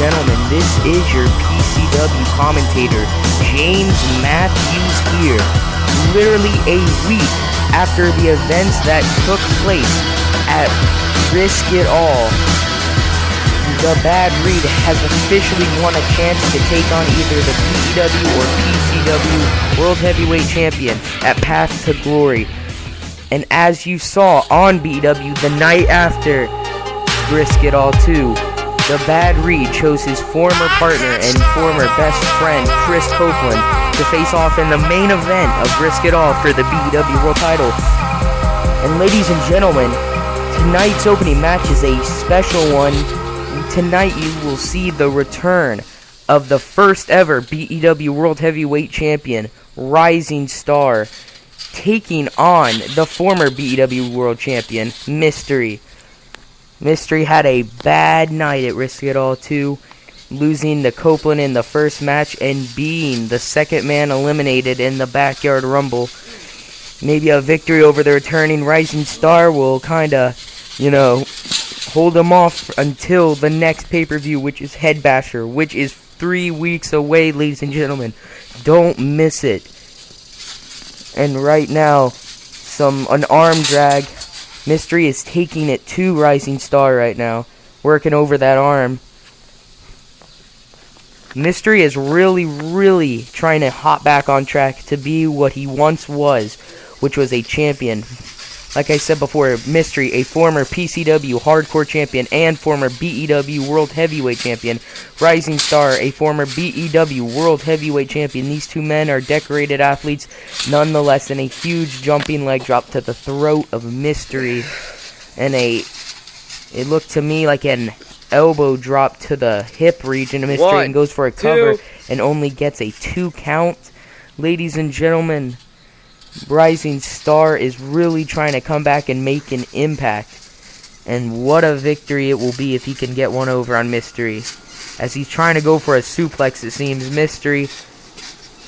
gentlemen, this is your PCW commentator, James Matthews here. Literally a week after the events that took place at Risk It All, the Bad Reed has officially won a chance to take on either the PCW or PCW World Heavyweight Champion at Path to Glory. And as you saw on BW the night after Risk It All 2, the Bad Reed chose his former partner and former best friend, Chris Copeland, to face off in the main event of Risk It All for the BW World title. And ladies and gentlemen, tonight's opening match is a special one. Tonight you will see the return of the first ever BEW World Heavyweight Champion, Rising Star, taking on the former BEW World Champion, Mystery. Mystery had a bad night at Risk It All 2, losing to Copeland in the first match and being the second man eliminated in the Backyard Rumble. Maybe a victory over the returning Rising Star will kinda, hold him off until the next pay-per-view, which is Headbasher, which is 3 weeks away, ladies and gentlemen. Don't miss it. And right now, an arm drag. Mystery is taking it to Rising Star right now, working over that arm. Mystery is really trying to hop back on track to be what he once was, which was a champion. Like I said before, Mystery, a former PCW Hardcore Champion and former BEW World Heavyweight Champion. Rising Star, a former BEW World Heavyweight Champion. These two men are decorated athletes, nonetheless, and a huge jumping leg drop to the throat of Mystery. And it looked to me like an elbow drop to the hip region of Mystery, and goes for a cover and only gets a 2 count. Ladies and gentlemen, Rising Star is really trying to come back and make an impact. And what a victory it will be if he can get one over on Mystery. As he's trying to go for a suplex, it seems Mystery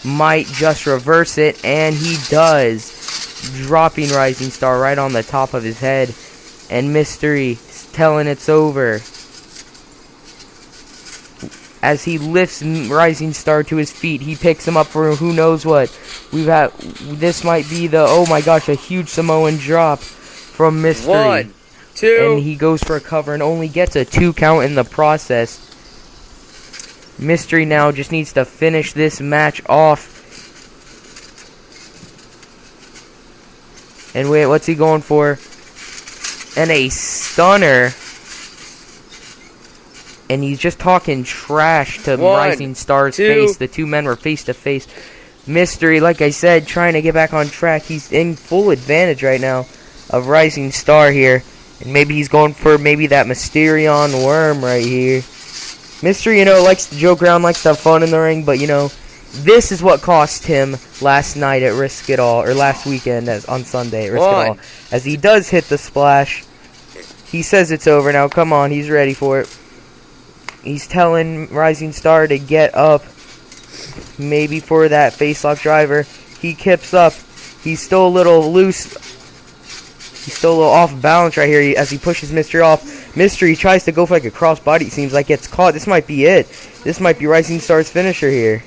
might just reverse it, and he does, dropping Rising Star right on the top of his head. And Mystery telling it's over as he lifts Rising Star to his feet. He picks him up for who knows what. This might be oh my gosh, a huge Samoan drop from Mystery. 1, 2. And he goes for a cover and only gets a 2 count in the process. Mystery now just needs to finish this match off. And wait, what's he going for? And a stunner. And he's just talking trash to Rising Star's face. The two men were face to face. Mystery, like I said, trying to get back on track. He's in full advantage right now of Rising Star here. And maybe he's going for that Mysterion worm right here. Mystery, likes to joke around, likes to have fun in the ring. But, this is what cost him last night at Risk It All. Or last weekend on Sunday at Risk It All. As he does hit the splash. He says it's over now. Come on, he's ready for it. He's telling Rising Star to get up, maybe for that facelock driver. He kips up. He's still a little loose. He's still a little off balance right here as he pushes Mystery off. Mystery tries to go for like a crossbody. It seems like gets caught. This might be it. This might be Rising Star's finisher here.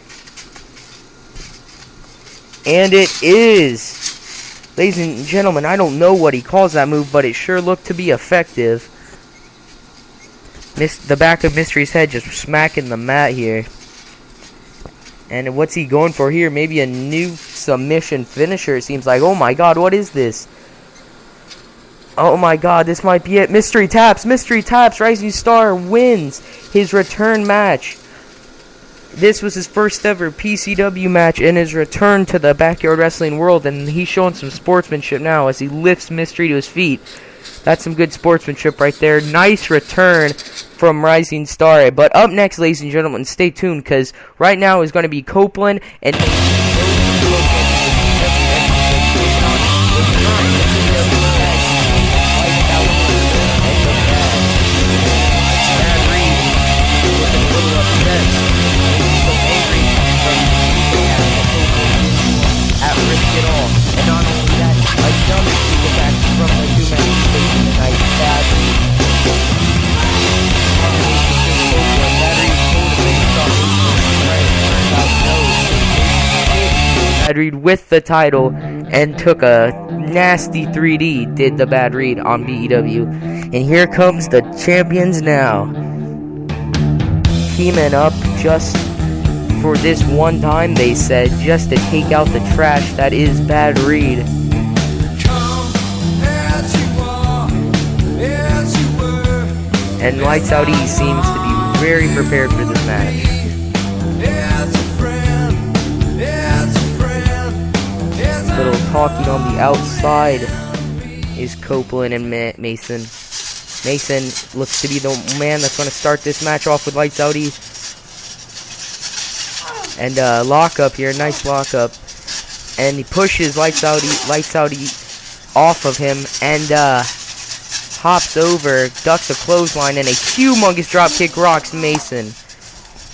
And it is. Ladies and gentlemen, I don't know what he calls that move, but it sure looked to be effective. The back of Mystery's head just smacking the mat here. And what's he going for here? Maybe a new submission finisher, it seems like. Oh my god, what is this? Oh my god, this might be it. Mystery taps. Rising Star wins his return match. This was his first ever PCW match in his return to the Backyard Wrestling world. And he's showing some sportsmanship now as he lifts Mystery to his feet. That's some good sportsmanship right there. Nice return from Rising Star. But up next, ladies and gentlemen, stay tuned, because right now is going to be Copeland and Bad Reed with the title and took a nasty 3D, did the Bad Reed on BEW. And here comes the champions now. Teaming up just for this one time, they said, just to take out the trash that is Bad Reed. And Lights Out E seems to be very prepared for this match. Little talking on the outside is Copeland and Mason. Mason looks to be the man that's going to start this match off with Lights Out E. And lockup here, nice lockup. And he pushes Lights Out E off of him and hops over, ducks a clothesline, and a humongous dropkick rocks Mason.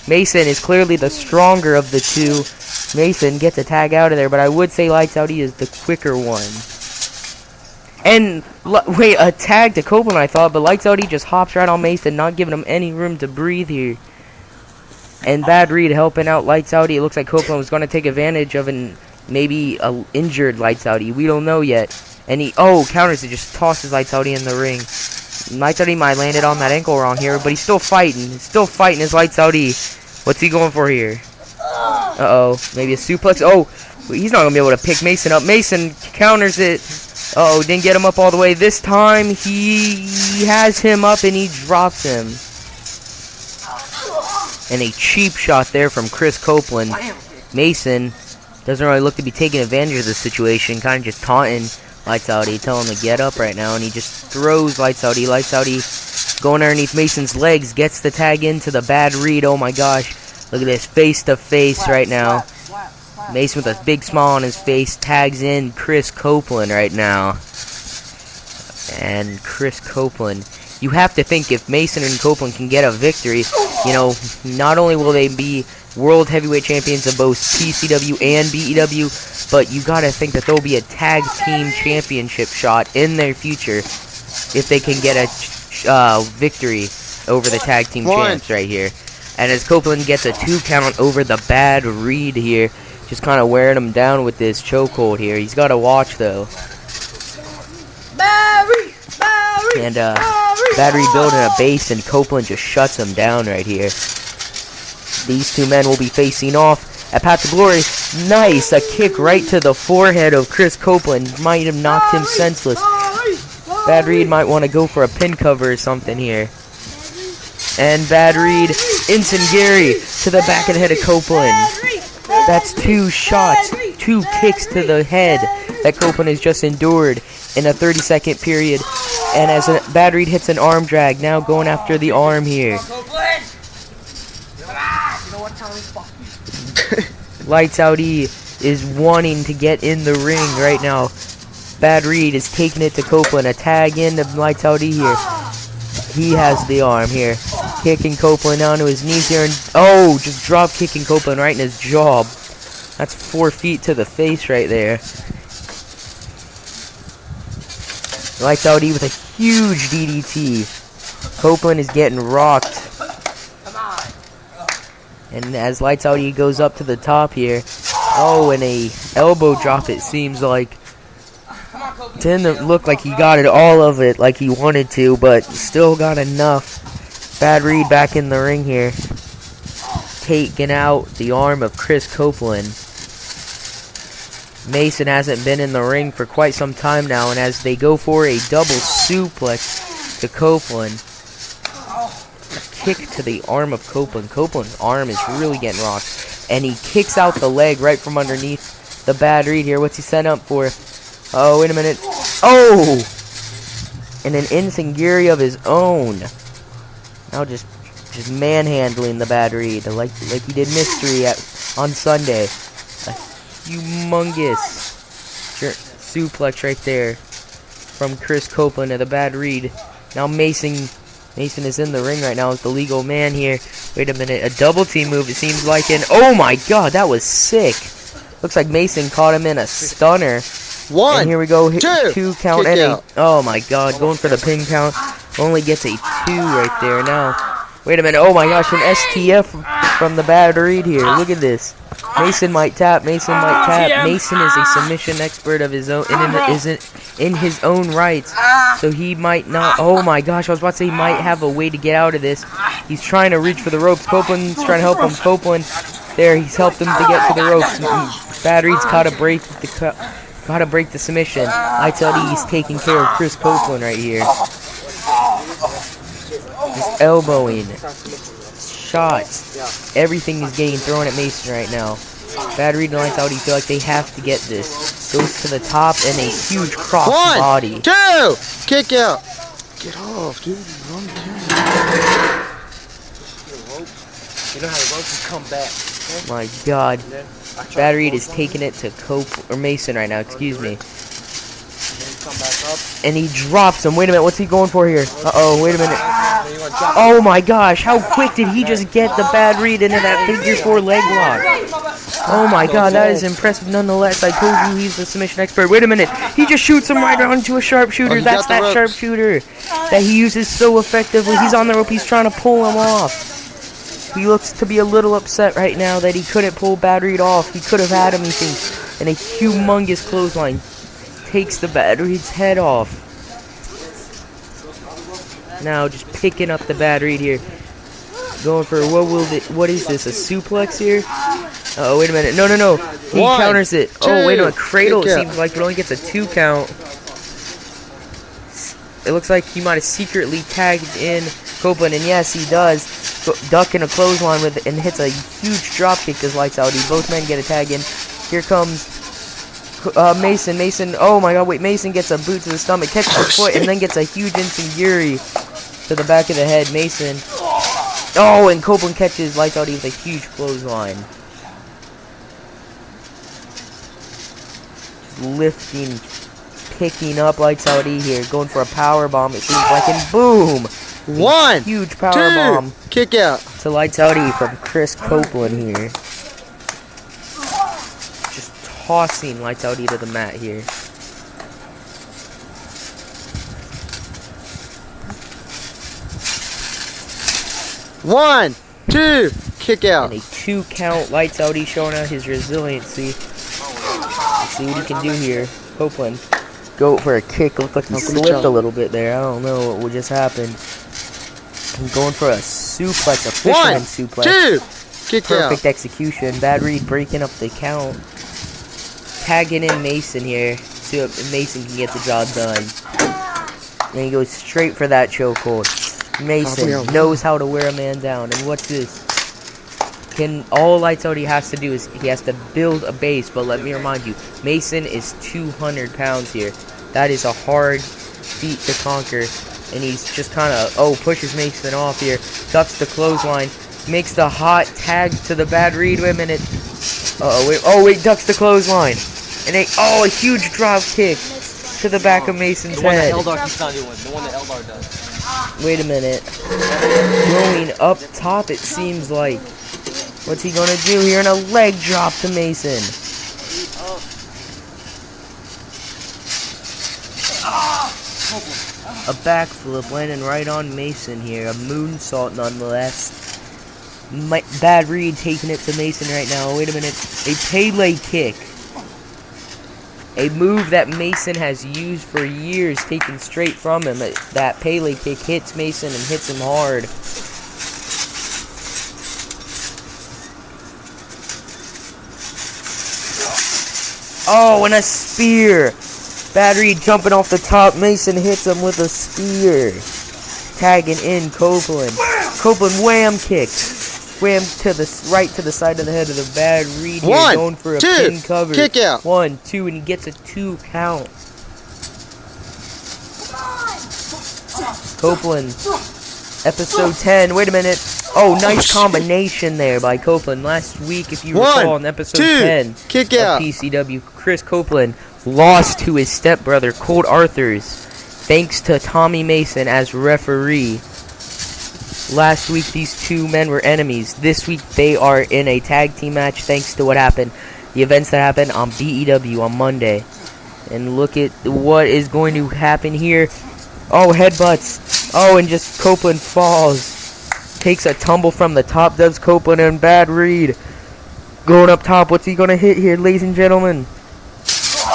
Mason is clearly the stronger of the two. Mason gets a tag out of there, but I would say Lights Out E is the quicker one. And, wait, a tag to Copeland I thought, but Lights Out E just hops right on Mason, not giving him any room to breathe here. And Bad Reed helping out Lights Out E. It looks like Copeland was going to take advantage of maybe a injured Lights Out E. We don't know yet. And he, counters it, just tosses Lights Out E in the ring. Lights Out E might landed on that ankle wrong here, but he's still fighting. He's still fighting his Lights Out E. What's he going for here? Uh-oh, maybe a suplex. Oh, he's not going to be able to pick Mason up. Mason counters it. Uh-oh, didn't get him up all the way. This time, he has him up and he drops him. And a cheap shot there from Chris Copeland. Mason doesn't really look to be taking advantage of the situation, kind of just taunting Lights Out E, telling him to get up right now, and he just throws Lights Out E. Lights Out E going underneath Mason's legs, gets the tag into the Bad Reed. Oh my gosh, look at this, face to face right now. Mason with a big smile on his face tags in Chris Copeland right now. And Chris Copeland, you have to think if Mason and Copeland can get a victory, you know, not only will they be World Heavyweight Champions of both PCW and BEW, but you gotta think that there'll be a tag team championship shot in their future if they can get a victory over the tag team champs right here. And as Copeland gets a 2 count over the Bad Reed here, just kind of wearing him down with this chokehold here. He's got to watch though. And Bad Reed building a base, and Copeland just shuts him down right here. These two men will be facing off at Path to Glory. Nice, a kick right to the forehead of Chris Copeland. Might have knocked him senseless. Bad Reed might want to go for a pin cover or something here. And Bad Reed, Gary to the back of the head of Copeland. That's 2 shots, 2 kicks to the head that Copeland has just endured in a 30-second period. And as Bad Reed hits an arm drag, now going after the arm here. Lights Out E is wanting to get in the ring right now. Bad Reed is taking it to Copeland. A tag in to Lights Out E here. He has the arm here. Kicking Copeland down to his knees here. And just drop kicking Copeland right in his jaw. That's 4 feet to the face right there. Lights Out E with a huge DDT. Copeland is getting rocked. And as Lights Out E goes up to the top here. And a elbow drop it seems like. Didn't look like he got it all of it like he wanted to, but still got enough. Bad Reed back in the ring here. Taking out the arm of Chris Copeland. Mason hasn't been in the ring for quite some time now, and as they go for a double suplex to Copeland. A kick to the arm of Copeland. Copeland's arm is really getting rocked. And he kicks out the leg right from underneath the Bad Reed here. What's he setting up for? Oh, wait a minute. And an enziguri of his own. Now just manhandling the Bad Reed like he did Mystery on Sunday. A humongous suplex right there from Chris Copeland to the Bad Reed. Now Mason is in the ring right now as the legal man here. Wait a minute, a double team move it seems like, and oh my god, that was sick. Looks like Mason caught him in a stunner. And here we go, 2 count and a, oh my god, going for the pin count. Only gets a 2 right there now. Wait a minute, oh my gosh, an STF from the Bad Reed here. Look at this. Mason might tap. Mason might tap. Mason is a submission expert of his own, in his own rights. So he might not. Oh my gosh! I was about to say he might have a way to get out of this. He's trying to reach for the ropes. Copeland's trying to help him. Copeland, there, he's helped him to get to the ropes. Bad Reed's gotta break the submission. I tell you, he's taking care of Chris Copeland right here. He's elbowing. Shots. Everything is getting thrown at Mason right now. Bad Reed and Lights Out, you feel like they have to get this. Goes to the top and a huge cross body. 1, 2, kick out. Get off, dude. Run You know how the ropes come back. Okay? My God. Bad Reed is taking it to Mason right now, excuse me. And he drops him. Wait a minute, what's he going for here? Uh-oh, wait a minute. Oh my gosh, how quick did he just get the Bad Reed into that figure 4 leg lock? Oh my God, that is impressive nonetheless. I told you he's the submission expert. Wait a minute, he just shoots him right onto a sharpshooter. That's that sharpshooter that he uses so effectively. He's on the rope, he's trying to pull him off. He looks to be a little upset right now that he couldn't pull Bad Reed off. He could have had him, he thinks, in a humongous clothesline. Takes the Bad Reed's head off. Now just picking up the Bad Reed here. Going for what is this? A suplex here? Oh, wait a minute. No. He counters it. Oh, wait a minute. Cradle, it seems like it only gets a 2 count. It looks like he might have secretly tagged in Copeland, and yes, he does. Ducking a clothesline with it and hits a huge drop kick as Lights Out. Both men get a tag in. Here comes Mason. Oh my God, wait, Mason gets a boot to the stomach, catches the foot, and then gets a huge enziguri to the back of the head. Mason. Oh, and Copeland catches Lights Out with a huge clothesline. Lifting, picking up Lights Out here, going for a power bomb. It seems like, and boom! 1, huge power bomb. Kick out to Lights Out from Chris Copeland here. Just tossing Lights Out to the mat here. One, 2, kick out. And a 2 count. Lights Out showing out his resiliency. Let's see what he can do here. Copeland go for a kick. Looked like he slipped a little bit there. I don't know what just happened. I'm going for a suplex, a fisherman suplex. 1, 2, kick out. Perfect execution. Bad Reed breaking up the count. Tagging in Mason here so Mason can get the job done. And he goes straight for that chokehold. Mason knows how to wear a man down. And what's this? All Lights Out has to do is he has to build a base. But let me remind you, Mason is 200 pounds here. That is a hard feat to conquer. And he's just kind of, pushes Mason off here. Ducks the clothesline. Makes the hot tag to the Bad Reed. Wait a minute. Wait, ducks the clothesline. And a huge drop kick to the back of Mason's head. The one that Eldar keeps on doing. The one that Eldar does. Wait a minute. Going up top, it seems like. What's he gonna do here? And a leg drop to Mason. A backflip landing right on Mason here. A moonsault nonetheless. Bad Reed taking it to Mason right now. Wait a minute. A Pele kick. A move that Mason has used for years, taken straight from him. That Pele kick hits Mason and hits him hard. Oh, and a spear. Bad Reed jumping off the top. Mason hits him with a spear. Tagging in Copeland. Copeland wham kick. Wham to the side of the head of the Bad Reed here, going for a pin cover. Kick out. 1, 2, and he gets a 2 count. Copeland, episode 10. Wait a minute. Oh, nice combination there by Copeland. Last week, if you recall, on episode 10 kick of out. PCW, Chris Copeland lost to his stepbrother, Colt Arthurs, thanks to Tommy Mason as referee. Last week, these two men were enemies. This week, they are in a tag team match thanks to what happened. The events that happened on BEW on Monday. And look at what is going to happen here. Oh, headbutts. Oh, and just Copeland falls. Takes a tumble from the top, does Copeland, and Bad Reed. Going up top, what's he gonna hit here, ladies and gentlemen?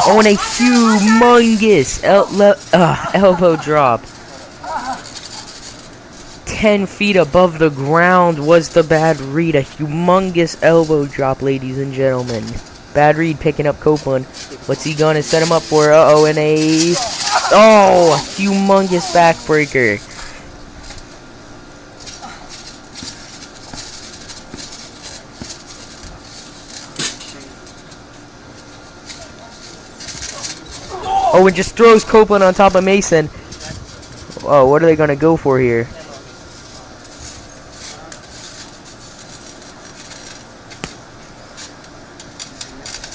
Oh, and a humongous elbow drop. 10 feet above the ground was the Bad Reed. A humongous elbow drop, ladies and gentlemen. Bad Reed picking up Copeland. What's he gonna set him up for? Uh-oh, and a... Oh, humongous backbreaker. Oh, and just throws Copeland on top of Mason. Oh, what are they gonna go for here?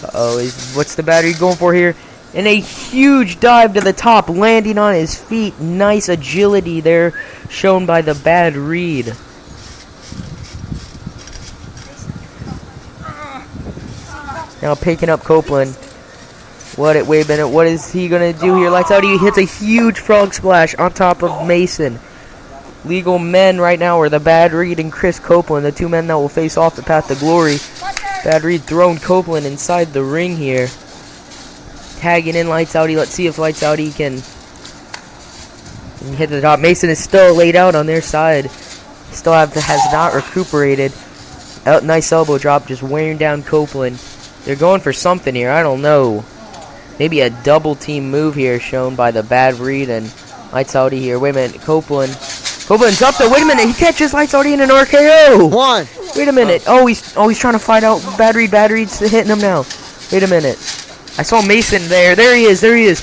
Uh-oh, what's the Battery going for here? And a huge dive to the top, landing on his feet. Nice agility there, shown by the Bad Reed. Now picking up Copeland. Wait a minute, what is he gonna do here? Lights out, he hits a huge frog splash on top of Mason. Legal men right now are the Bad Reed and Chris Copeland, the two men that will face off the path to glory. Bad Reed throwing Copeland inside the ring here. Tagging in Lights Outie. Let's see if Lights Outie can hit the top. Mason is still laid out on their side. Still has not recuperated. Nice elbow drop, just wearing down Copeland. They're going for something here. I don't know. Maybe a double team move here shown by the Bad Reed and Lights Outie here. Wait a minute, Copeland's up there. Wait a minute, he catches Lights Outie in an RKO. One. Wait a minute. Oh, he's trying to find out. Bad Reed's hitting him now. Wait a minute. I saw Mason there. There he is. He's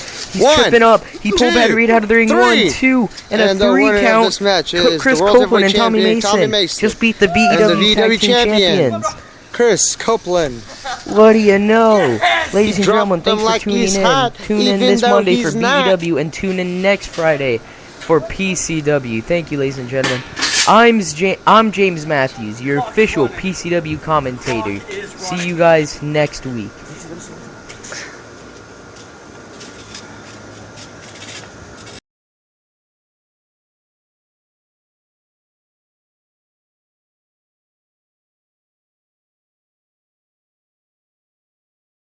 tripping up. He pulled Bad Reed out of the ring. 1, 2, and a 3 count. This match is Chris the World Copeland and Tommy Mason just beat the VEW Tag Team Champions. Chris Copeland. What do you know? Ladies and gentlemen, thanks for tuning in. Tune in this Monday for VEW and tune in next Friday for PCW. Thank you, ladies and gentlemen. I'm James Matthews, your official PCW commentator. See you guys next week.